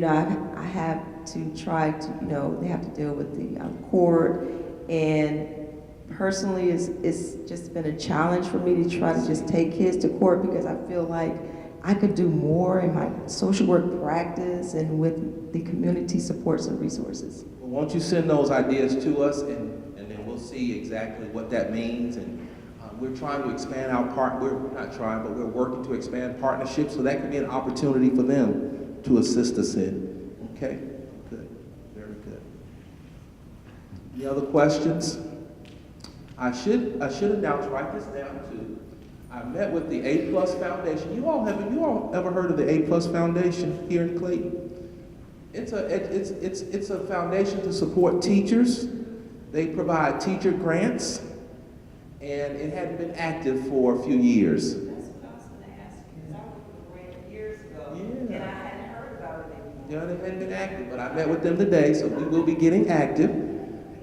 I have to try to, they have to deal with the court. And personally, it's just been a challenge for me to try to just take kids to court, because I feel like I could do more in my social work practice and with the community supports and resources. Well, won't you send those ideas to us and then we'll see exactly what that means. And we're trying to expand we're working to expand partnerships, so that could be an opportunity for them to assist us in. Okay, good, very good. Any other questions? I should announce, write this down too. I met with the A+ Foundation. You all ever heard of the A+ Foundation here in Clayton? It's a foundation to support teachers. They provide teacher grants, and it hadn't been active for a few years. That's what I was going to ask you, because I worked with a grant years ago, Yeah. and I hadn't heard about it anymore. Yeah, they hadn't been active, but I met with them today, so we will be getting active.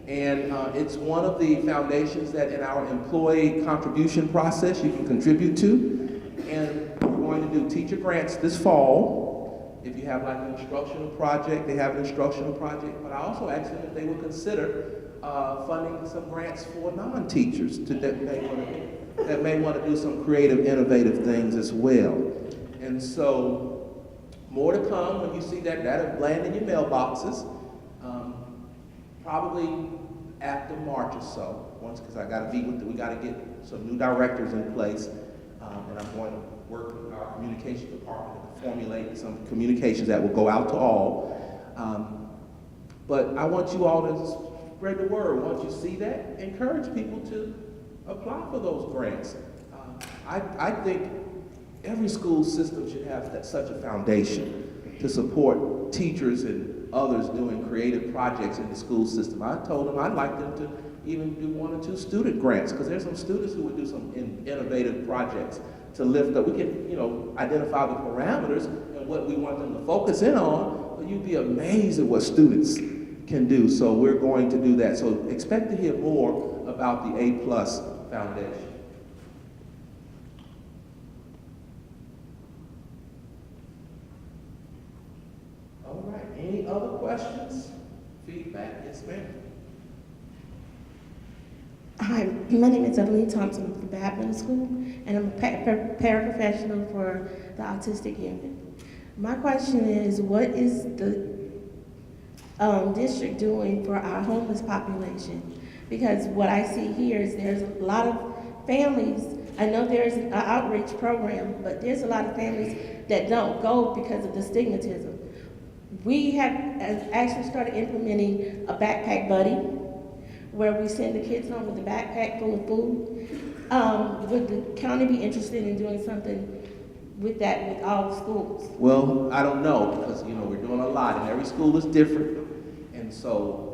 And it's one of the foundations that in our employee contribution process you can contribute to. And we're going to do teacher grants this fall. If you have like an instructional project, they have an instructional project. But I also asked them if they would consider funding some grants for non-teachers that may want to do some creative, innovative things as well. And so more to come when you see that. That'll land in your mailboxes. Probably after March or so. once, because I gotta meet with, we gotta get some new directors in place, and I'm going to work with our communications department to formulate some communications that will go out to all. But I want you all to spread the word. Once you see that, encourage people to apply for those grants. I think every school system should have such a foundation to support teachers and others doing creative projects in the school system. I told them I'd like them to even do 1 or 2 student grants, because there's some students who would do some innovative projects to lift up. We can, identify the parameters and what we want them to focus in on, but you'd be amazed at what students can do. So we're going to do that. So expect to hear more about the A+ Foundation. All right, any other questions? Feedback? Yes, ma'am. Hi, my name is Evelyn Thompson from Babb Middle School, and I'm a paraprofessional for the autistic unit. My question is, what is the district doing for our homeless population? Because what I see here is there's a lot of families, I know there's an outreach program, but there's a lot of families that don't go because of the stigmatism. We have actually started implementing a backpack buddy, where we send the kids home with a backpack full of food. Would the county be interested in doing something with that with all schools? Well, I don't know, because we're doing a lot, and every school is different, and so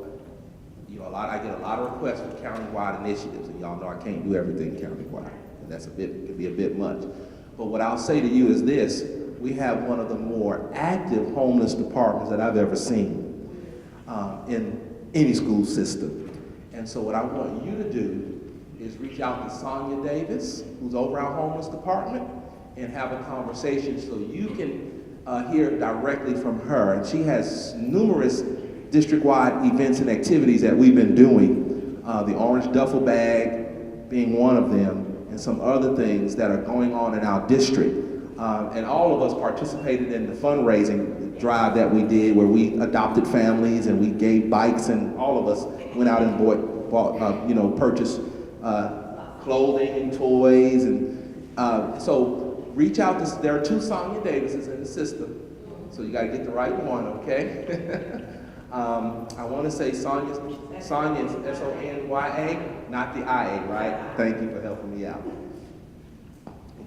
I get a lot of requests for countywide initiatives, and y'all know I can't do everything countywide, and can be a bit much. But what I'll say to you is this: we have one of the more active homeless departments that I've ever seen in any school system. And so what I want you to do is reach out to Sonia Davis, who's over our homeless department, and have a conversation so you can hear directly from her. And she has numerous district-wide events and activities that we've been doing, the Orange Duffel Bag being one of them, and some other things that are going on in our district. And all of us participated in the fundraising drive that we did, where we adopted families and we gave bikes, and all of us went out and purchased clothing and toys, and so reach out to. There are 2 Sonia Davises in the system, so you got to get the right one, okay? I want to say Sonya is Sonya, not the IA, right? Thank you for helping me out.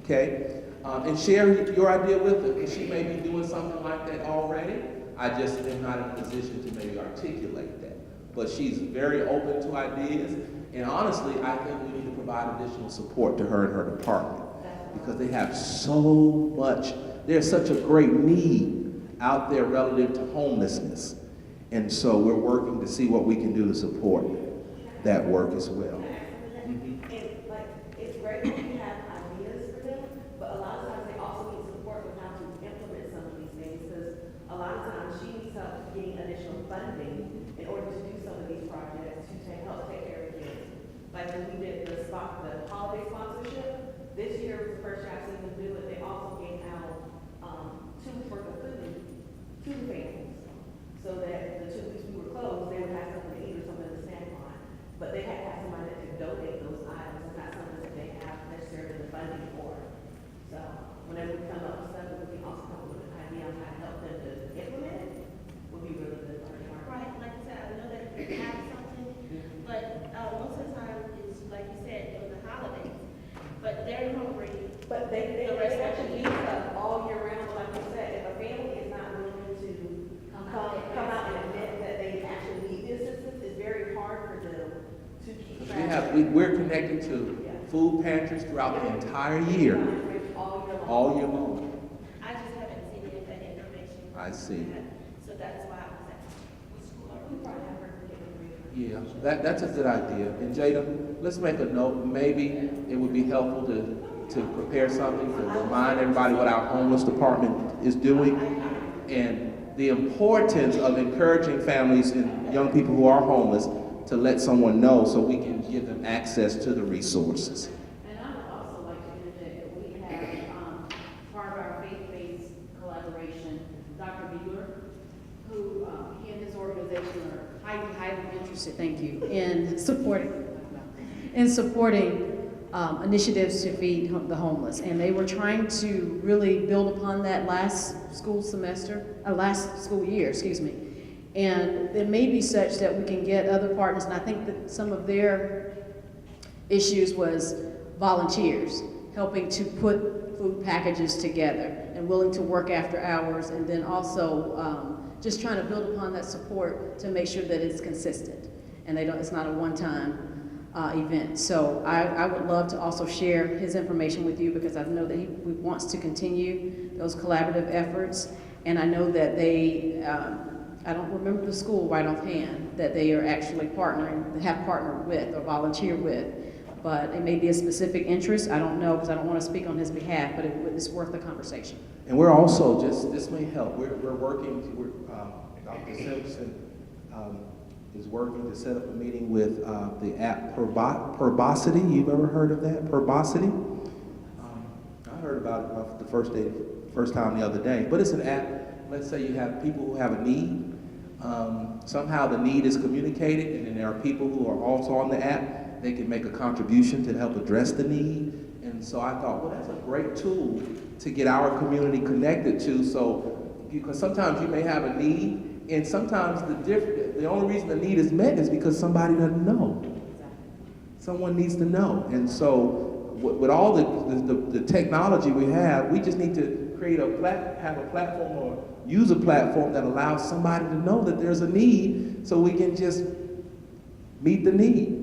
Okay, and share your idea with her, because she may be doing something like that already. I just am not in a position to maybe articulate that. But she's very open to ideas, and honestly, I think we need to provide additional support to her and her department, because they have so much, there's such a great need out there relative to homelessness. And so we're working to see what we can do to support that work as well. It's great when you have ideas for them, but a lot of times they also need support with how to implement some of these things, because a lot of times she needs help getting additional funding in order to do some of these projects to help take care of kids. Like when we did the holiday sponsorship, this year was the first year I've seen them do it. They also gave out 2 weeks worth of food to the families, so that the 2 weeks we were closed, they would have something to eat or something to snack on. But they had to have somebody that could donate those items, and not something that they have necessarily the funding for. So whenever we come up with stuff, we can also come up with an idea on how to help them to implement it, would be really good for them. Right, like I said, I know that they have something, but most of the time it's, like you said, during the holidays. But they're hungry. But they actually need stuff all year round, like you said. If a family is not willing to come out and admit that they actually need the assistance, it's very hard for them to keep track. We're connected to food pantries throughout the entire year, all year long. I just haven't seen any of that information. I see. So that's why I was asking. We probably have heard from them. Yeah, that's a good idea. And Jada, let's make a note. Maybe it would be helpful to prepare something to remind everybody what our homeless department is doing, and the importance of encouraging families and young people who are homeless to let someone know, so we can give them access to the resources. And I would also like to interject that we have, part of our faith-based collaboration, Dr. Bueller, who, he and his organization are highly interested, thank you, in supporting, in supporting initiatives to feed the homeless. And they were trying to really build upon that last school year, excuse me. And it may be such that we can get other partners, and I think that some of their issues was volunteers, helping to put food packages together and willing to work after hours, and then also just trying to build upon that support to make sure that it's consistent and it's not a one-time event. So I would love to also share his information with you, because I know that he wants to continue those collaborative efforts, and I know that they, I don't remember the school right offhand that they are actually have partnered with or volunteered with, but it may be a specific interest. I don't know, because I don't want to speak on his behalf, but it's worth the conversation. And we're also, this may help, we're working, Dr. Simpson is working to set up a meeting with the app Purbosity. You've ever heard of that, Purbosity? I heard about it the first time the other day, but it's an app. Let's say you have people who have a need. Somehow the need is communicated, and then there are people who are also on the app. They can make a contribution to help address the need. And so I thought, well, that's a great tool to get our community connected to. So, because sometimes you may have a need, and sometimes the only reason the need is met is because somebody doesn't know. Someone needs to know. And so with all the technology we have, we just need to have a platform or use a platform that allows somebody to know that there's a need, so we can just meet the need.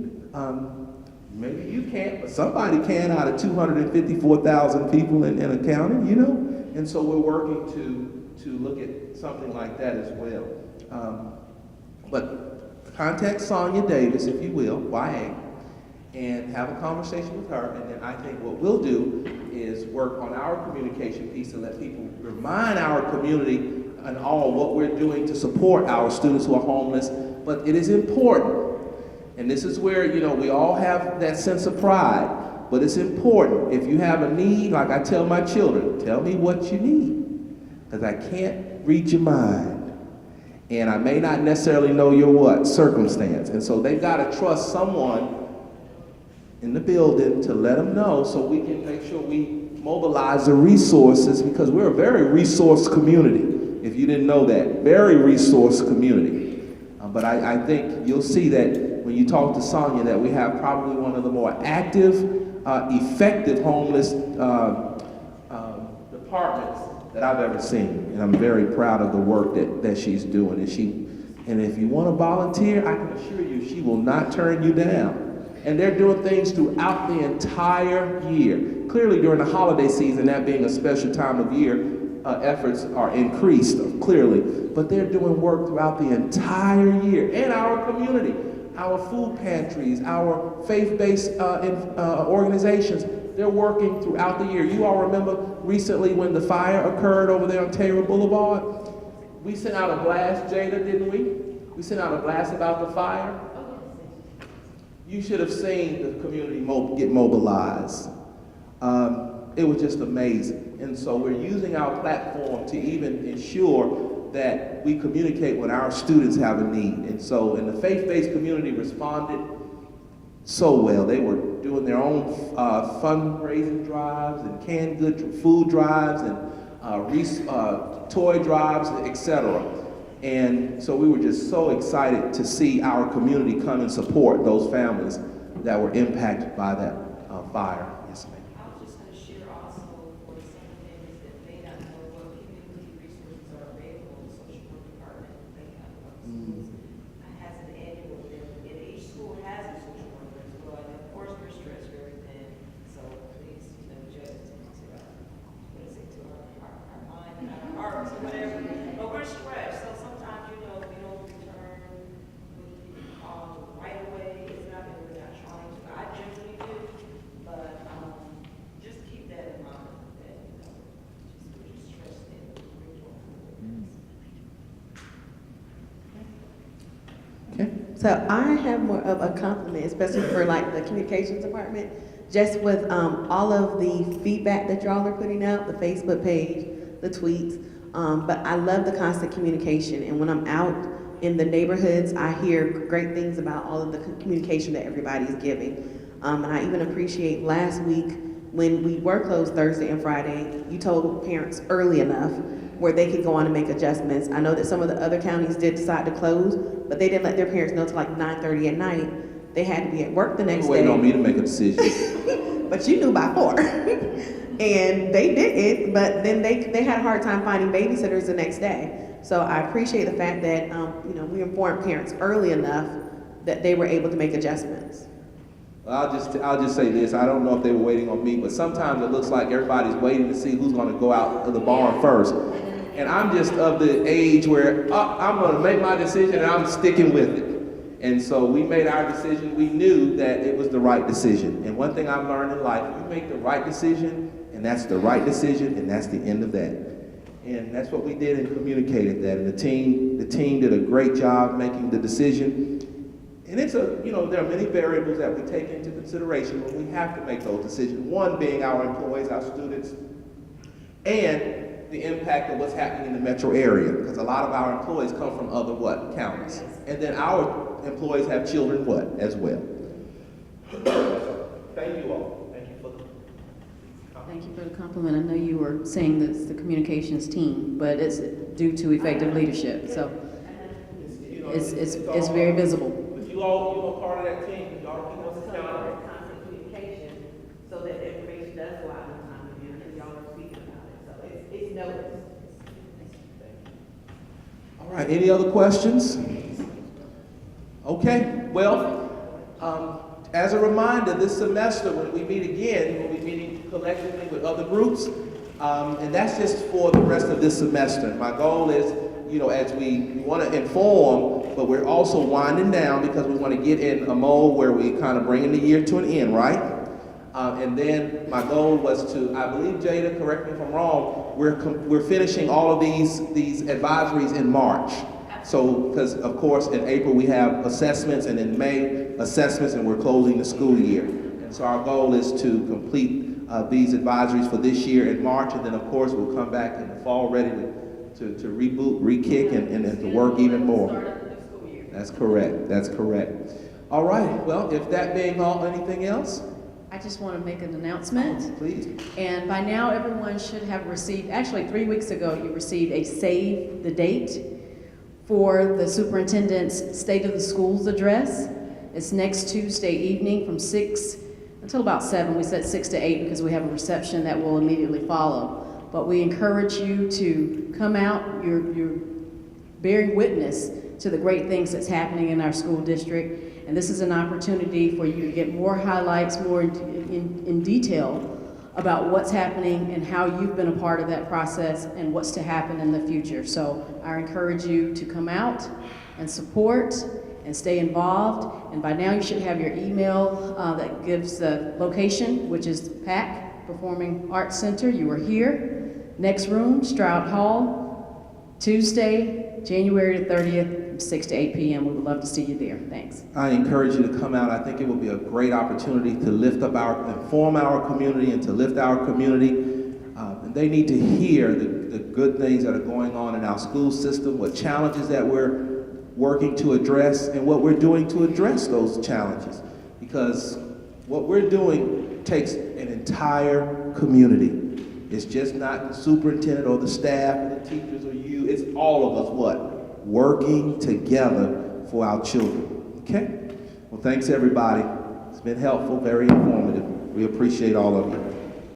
Maybe you can't, but somebody can out of 254,000 people in a county, you know? And so we're working to look at something like that as well. But contact Sonia Davis, if you will, YA, and have a conversation with her, and then I think what we'll do is work on our communication piece to let people remind our community and all what we're doing to support our students who are homeless. But it is important, and this is where, you know, we all have that sense of pride, but it's important. If you have a need, like I tell my children, tell me what you need, because I can't read your mind. And I may not necessarily know your circumstance. And so they've got to trust someone in the building to let them know, so we can make sure we mobilize the resources, because we're a very resource community. If you didn't know that, very resource community. But I think you'll see that when you talk to Sonia that we have probably one of the more active, effective homeless departments that I've ever seen. And I'm very proud of the work that she's doing. And if you want to volunteer, I can assure you she will not turn you down. And they're doing things throughout the entire year. Clearly during the holiday season, that being a special time of year, efforts are increased, clearly. But they're doing work throughout the entire year. And our community, our food pantries, our faith-based organizations, they're working throughout the year. You all remember recently when the fire occurred over there on Taylor Boulevard? We sent out a blast, Jada, didn't we? We sent out a blast about the fire. You should have seen the community get mobilized. It was just amazing. And so we're using our platform to even ensure that we communicate when our students have a need. And so, and the faith-based community responded so well. They were doing their own fundraising drives and canned good food drives and toy drives, etc. And so we were just so excited to see our community come and support those families that were impacted by that fire. Yes, ma'am. I was just going to share also for some families that may not know what community resources are available in the social work department. They have schools. Has an annual event, and each school has a social worker as well. And of course, we're stressed very thin, so please, just to our mind and our hearts or whatever. But we're stressed, so sometimes we don't return right away. It's not that we're not trying to. I generally do, but just keep that in mind. That we're just stressed and we're doing. Okay. So I have more of a compliment, especially for like the communications department, just with all of the feedback that y'all are putting out, the Facebook page, the tweets. But I love the constant communication, and when I'm out in the neighborhoods, I hear great things about all of the communication that everybody is giving. And I even appreciate last week when we were closed Thursday and Friday, you told parents early enough where they could go on and make adjustments. I know that some of the other counties did decide to close, but they didn't let their parents know till like 9:30 at night. They had to be at work the next day. Waiting on me to make a decision. But you knew by 4. And they did it, but then they had a hard time finding babysitters the next day. So I appreciate the fact that we informed parents early enough that they were able to make adjustments. Well, I'll just say this. I don't know if they were waiting on me, but sometimes it looks like everybody's waiting to see who's going to go out of the barn first. And I'm just of the age where I'm going to make my decision and I'm sticking with it. And so we made our decision. We knew that it was the right decision. And one thing I've learned in life, you make the right decision, and that's the right decision, and that's the end of that. And that's what we did and communicated that. And the team did a great job making the decision. And it's there are many variables that we take into consideration when we have to make those decisions. One being our employees, our students, and the impact of what's happening in the metro area. Because a lot of our employees come from other counties. And then our employees have children as well. Thank you all. Thank you for the compliment. Thank you for the compliment. I know you were saying that it's the communications team, but it's due to effective leadership. So it's very visible. You all part of that team. Y'all keep us accountable. Constant communication so that the information does go out in time and y'all are speaking about it. So it's noticed. All right, any other questions? Okay, well, as a reminder, this semester when we meet again, we'll be meeting collectively with other groups, and that's just for the rest of this semester. My goal is, as we want to inform, but we're also winding down because we want to get in a mode where we kind of bringing the year to an end, right? And then my goal was to, I believe, Jada, correct me if I'm wrong, we're finishing all of these advisories in March. So, because of course in April we have assessments, and in May assessments, and we're closing the school year. And so our goal is to complete these advisories for this year in March, and then of course we'll come back in the fall ready to reboot, re-kick, and to work even more. That's correct. That's correct. All right. Well, if that being all, anything else? I just want to make an announcement. Please. And by now, everyone should have received, actually 3 weeks ago, you received a save the date for the superintendent's State of the Schools address. It's next Tuesday evening from 6 until about 7. We said 6 to 8 because we have a reception that will immediately follow. But we encourage you to come out. You're bearing witness to the great things that's happening in our school district. And this is an opportunity for you to get more highlights, more in detail about what's happening and how you've been a part of that process and what's to happen in the future. So I encourage you to come out and support and stay involved. And by now you should have your email that gives the location, which is PAC, Performing Arts Center. You are here. Next room, Stroud Hall, Tuesday, January the 30th, from 6 to 8 p.m. We would love to see you there. Thanks. I encourage you to come out. I think it will be a great opportunity to inform our community and to lift our community. And they need to hear the good things that are going on in our school system, what challenges that we're working to address, and what we're doing to address those challenges. Because what we're doing takes an entire community. It's just not the superintendent or the staff or the teachers or you. It's all of us, working together for our children. Okay? Well, thanks everybody. It's been helpful, very informative. We appreciate all of you.